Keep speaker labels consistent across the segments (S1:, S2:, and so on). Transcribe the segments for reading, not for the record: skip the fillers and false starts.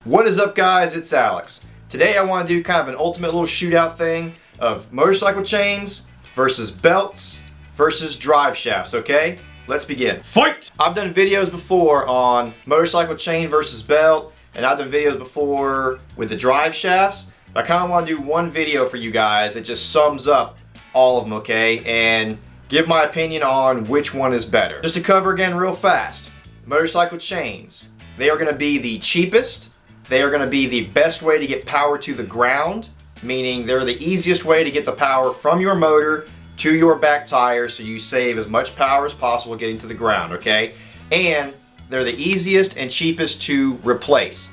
S1: What is up, guys? It's Alex. Today I want to do kind of an ultimate little shootout thing of motorcycle chains versus belts versus drive shafts, okay? Let's begin. Fight! I've done videos before on motorcycle chain versus belt, and I've done videos before with the drive shafts. I kind of want to do one video for you guys that just sums up all of them, okay? And give my opinion on which one is better. Just to cover again real fast, motorcycle chains. They are going to be the cheapest. They are going to be the best way to get power to the ground, meaning they're the easiest way to get the power from your motor to your back tire so you save as much power as possible getting to the ground, okay? And they're the easiest and cheapest to replace.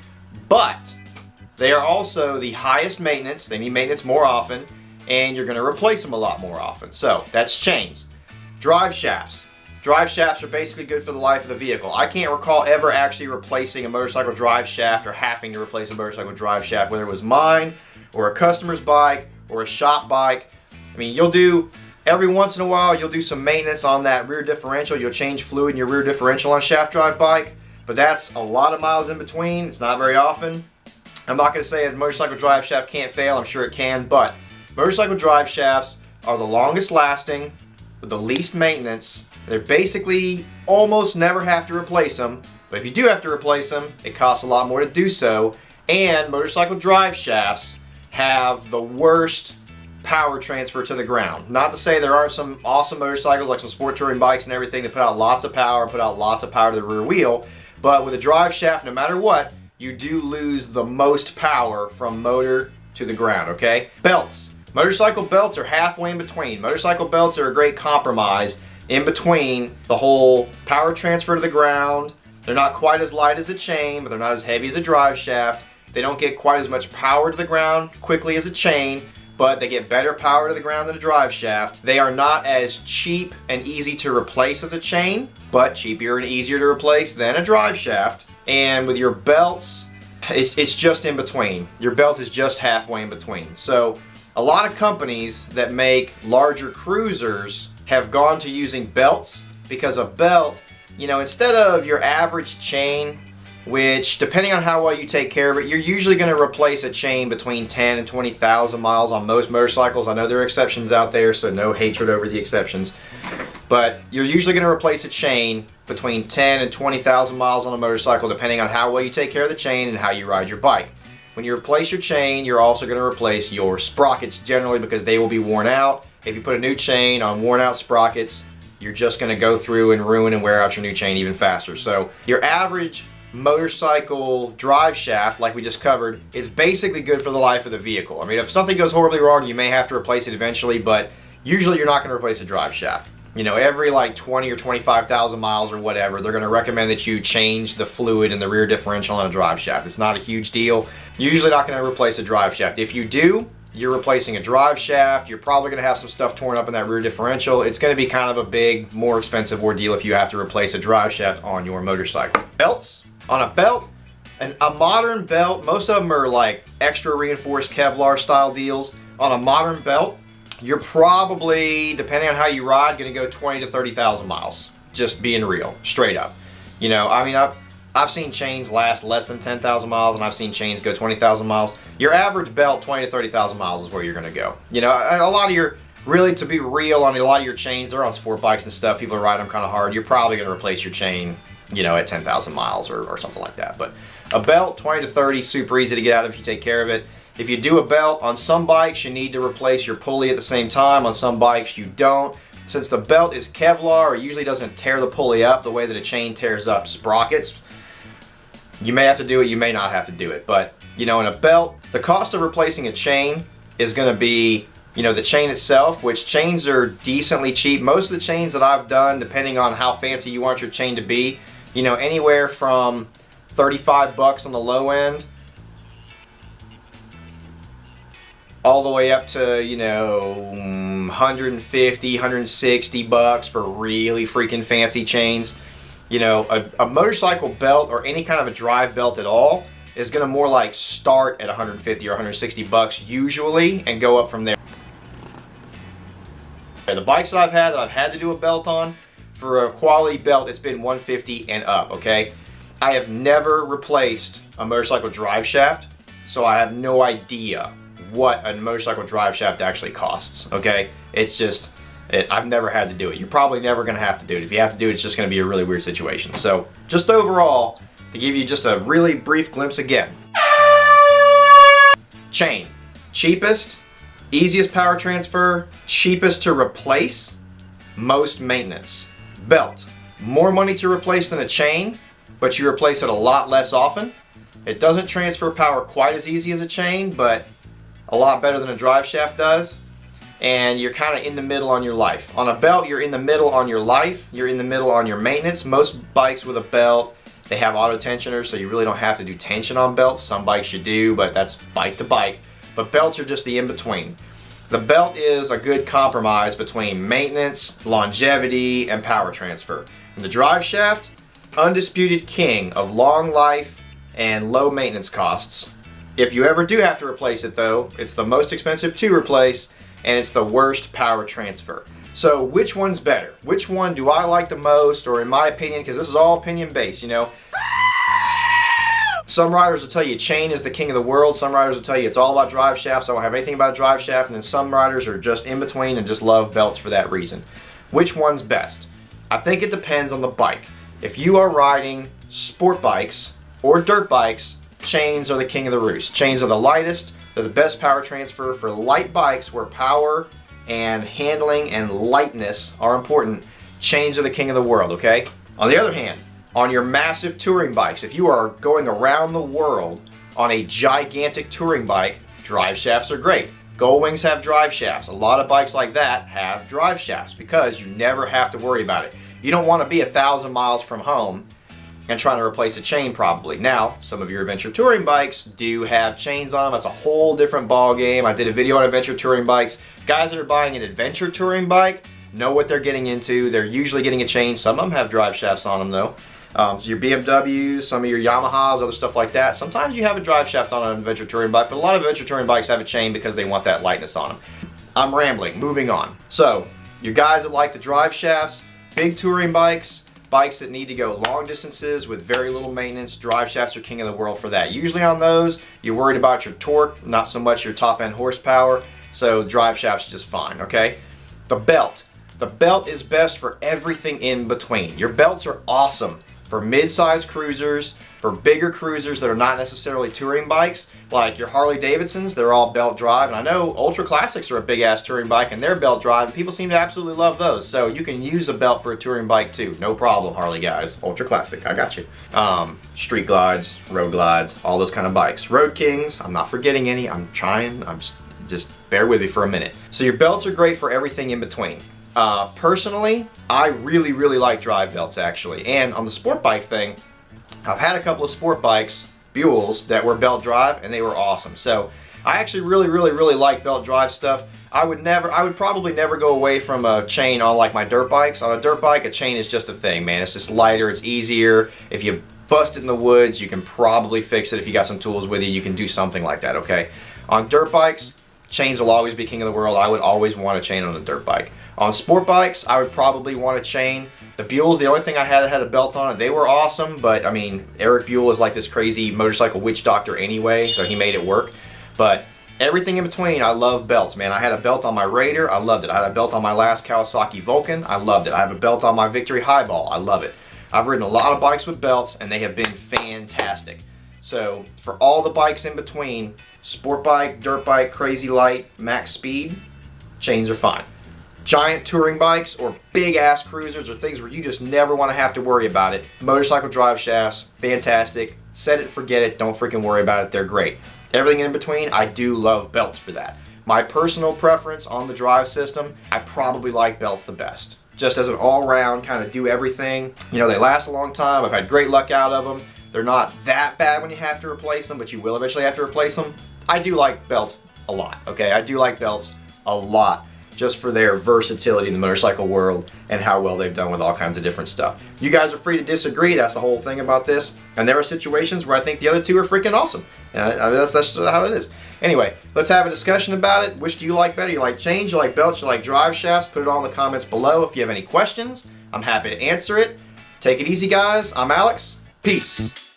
S1: But they are also the highest maintenance. They need maintenance more often, and you're going to replace them a lot more often. So that's chains. Drive shafts. Drive shafts are basically good for the life of the vehicle. I can't recall ever actually replacing a motorcycle drive shaft or having to replace a motorcycle drive shaft, whether it was mine or a customer's bike or a shop bike. I mean, you'll do, every once in a while, you'll do some maintenance on that rear differential. You'll change fluid in your rear differential on a shaft drive bike, but that's a lot of miles in between. It's not very often. I'm not going to say a motorcycle drive shaft can't fail. I'm sure it can, but motorcycle drive shafts are the longest lasting with the least maintenance. They're basically almost never have to replace them, but if you do have to replace them, it costs a lot more to do so. And motorcycle drive shafts have the worst power transfer to the ground. Not to say there aren't some awesome motorcycles like some sport touring bikes and everything that put out lots of power and put out lots of power to the rear wheel, but with a drive shaft, no matter what, you do lose the most power from motor to the ground, okay? Belts. Motorcycle belts are halfway in between. Motorcycle belts are a great compromise in between the whole power transfer to the ground. They're not quite as light as a chain, but they're not as heavy as a drive shaft. They don't get quite as much power to the ground quickly as a chain, but they get better power to the ground than a drive shaft. They are not as cheap and easy to replace as a chain, but cheaper and easier to replace than a drive shaft. And with your belts, it's just in between. Your belt is just halfway in between. So a lot of companies that make larger cruisers have gone to using belts because a belt, you know, instead of your average chain, which depending on how well you take care of it, you're usually going to replace a chain between 10 and 20,000 miles on most motorcycles. I know there are exceptions out there, so no hatred over the exceptions. But you're usually going to replace a chain between 10 and 20,000 miles on a motorcycle depending on how well you take care of the chain and how you ride your bike. When you replace your chain, you're also going to replace your sprockets generally because they will be worn out. If you put a new chain on worn out sprockets, you're just going to go through and ruin and wear out your new chain even faster. So your average motorcycle drive shaft, like we just covered, is basically good for the life of the vehicle. I mean, if something goes horribly wrong, you may have to replace it eventually, but usually you're not going to replace a drive shaft. You know, every like 20 or 25,000 miles or whatever, they're going to recommend that you change the fluid in the rear differential on a drive shaft. It's not a huge deal. You're usually not going to replace a drive shaft. If you do, you're replacing a drive shaft. You're probably going to have some stuff torn up in that rear differential. It's going to be kind of a big, more expensive ordeal if you have to replace a drive shaft on your motorcycle. Belts. On a belt, a modern belt, most of them are like extra reinforced Kevlar style deals. On a modern belt, you're probably, depending on how you ride, going to go 20 to 30,000 miles. Just being real, straight up. You know, I mean, I've seen chains last less than 10,000 miles, and I've seen chains go 20,000 miles. Your average belt, 20 to 30,000 miles is where you're going to go. You know, a lot of your, really to be real on a lot of your chains, they're on sport bikes and stuff. People are riding them kind of hard. You're probably going to replace your chain, you know, at 10,000 miles or something like that. But a belt, 20 to 30, super easy to get out of if you take care of it. If you do a belt, on some bikes you need to replace your pulley at the same time. On some bikes you don't. Since the belt is Kevlar, it usually doesn't tear the pulley up the way that a chain tears up sprockets. You may have to do it, you may not have to do it. But, you know, in a belt, the cost of replacing a chain is going to be, you know, the chain itself, which chains are decently cheap. Most of the chains that I've done, depending on how fancy you want your chain to be, you know, anywhere from 35 bucks on the low end all the way up to, you know, 150, 160 bucks for really freaking fancy chains. You know, a motorcycle belt or any kind of a drive belt at all is going to more like start at 150 or 160 bucks usually and go up from there. The bikes that I've had to do a belt on, for a quality belt, it's been 150 and up, okay? I have never replaced a motorcycle drive shaft, so I have no idea what a motorcycle drive shaft actually costs, okay? It's just, I've never had to do it. You're probably never gonna have to do it. If you have to do it, it's just gonna be a really weird situation. So just overall, to give you just a really brief glimpse again. Chain, cheapest, easiest power transfer, cheapest to replace, most maintenance. Belt, more money to replace than a chain, but you replace it a lot less often. It doesn't transfer power quite as easy as a chain, but a lot better than a drive shaft does. And you're kind of in the middle on your life. On a belt, you're in the middle on your life, you're in the middle on your maintenance. Most bikes with a belt, they have auto tensioners, so you really don't have to do tension on belts. Some bikes you do, but that's bike to bike. But belts are just the in-between. The belt is a good compromise between maintenance, longevity, and power transfer. And the drive shaft, undisputed king of long life and low maintenance costs. If you ever do have to replace it though, it's the most expensive to replace, and it's the worst power transfer. So which one's better? Which one do I like the most, or in my opinion, because this is all opinion based, you know? Some riders will tell you chain is the king of the world. Some riders will tell you it's all about drive shafts. I don't have anything about drive shaft. And then some riders are just in between and just love belts for that reason. Which one's best? I think it depends on the bike. If you are riding sport bikes or dirt bikes, chains are the king of the roost. Chains are the lightest. They're the best power transfer for light bikes where power and handling and lightness are important. Chains are the king of the world, okay? On the other hand, on your massive touring bikes, if you are going around the world on a gigantic touring bike, drive shafts are great. Goldwings have drive shafts. A lot of bikes like that have drive shafts because you never have to worry about it. You don't want to be 1,000 miles from home and trying to replace a chain probably. Now, some of your adventure touring bikes do have chains on them. That's a whole different ball game. I did a video on adventure touring bikes. Guys that are buying an adventure touring bike know what they're getting into. They're usually getting a chain. Some of them have drive shafts on them though. So your BMWs, some of your Yamahas, other stuff like that. Sometimes you have a drive shaft on an adventure touring bike, but a lot of adventure touring bikes have a chain because they want that lightness on them. I'm rambling, moving on. So, your guys that like the drive shafts, big touring bikes, bikes that need to go long distances with very little maintenance, drive shafts are king of the world for that. Usually on those, you're worried about your torque, not so much your top end horsepower, so drive shafts just fine, okay? The belt. The belt is best for everything in between. Your belts are awesome for mid-sized cruisers, for bigger cruisers that are not necessarily touring bikes, like your Harley Davidsons, they're all belt drive. And I know Ultra Classics are a big ass touring bike and they're belt drive, and people seem to absolutely love those. So you can use a belt for a touring bike too. No problem, Harley guys. Ultra Classic, I got you. Street glides, road glides, all those kind of bikes. Road Kings, I'm not forgetting any. I'm trying, just bear with me for a minute. So your belts are great for everything in between. Personally, I really like drive belts actually. And on the sport bike thing, I've had a couple of sport bikes, Buells, that were belt drive and they were awesome. So I actually really like belt drive stuff. I would probably never go away from a chain on like my dirt bikes. On a dirt bike, a chain is just a thing, man. It's just lighter, it's easier. If you bust it in the woods, you can probably fix it. If you got some tools with you, you can do something like that, okay? On dirt bikes, chains will always be king of the world. I would always want a chain on a dirt bike. On sport bikes, I would probably want a chain. The Buells, the only thing I had that had a belt on it, they were awesome, but I mean, Eric Buell is like this crazy motorcycle witch doctor anyway, so he made it work. But everything in between, I love belts, man. I had a belt on my Raider, I loved it. I had a belt on my last Kawasaki Vulcan, I loved it. I have a belt on my Victory Highball, I love it. I've ridden a lot of bikes with belts, and they have been fantastic. So for all the bikes in between, sport bike, dirt bike, crazy light, max speed, chains are fine. Giant touring bikes or big ass cruisers or things where you just never want to have to worry about it. Motorcycle drive shafts, fantastic. Set it, forget it, don't freaking worry about it, they're great. Everything in between, I do love belts for that. My personal preference on the drive system, I probably like belts the best. Just as an all-round kind of do everything. You know, they last a long time, I've had great luck out of them. They're not that bad when you have to replace them, but you will eventually have to replace them. I do like belts a lot, okay? I do like belts a lot, just for their versatility in the motorcycle world and how well they've done with all kinds of different stuff. You guys are free to disagree, that's the whole thing about this. And there are situations where I think the other two are freaking awesome. I mean, that's how it is. Anyway, let's have a discussion about it. Which do you like better? You like chains, you like belts, you like drive shafts? Put it all in the comments below. If you have any questions, I'm happy to answer it. Take it easy, guys. I'm Alex. Peace.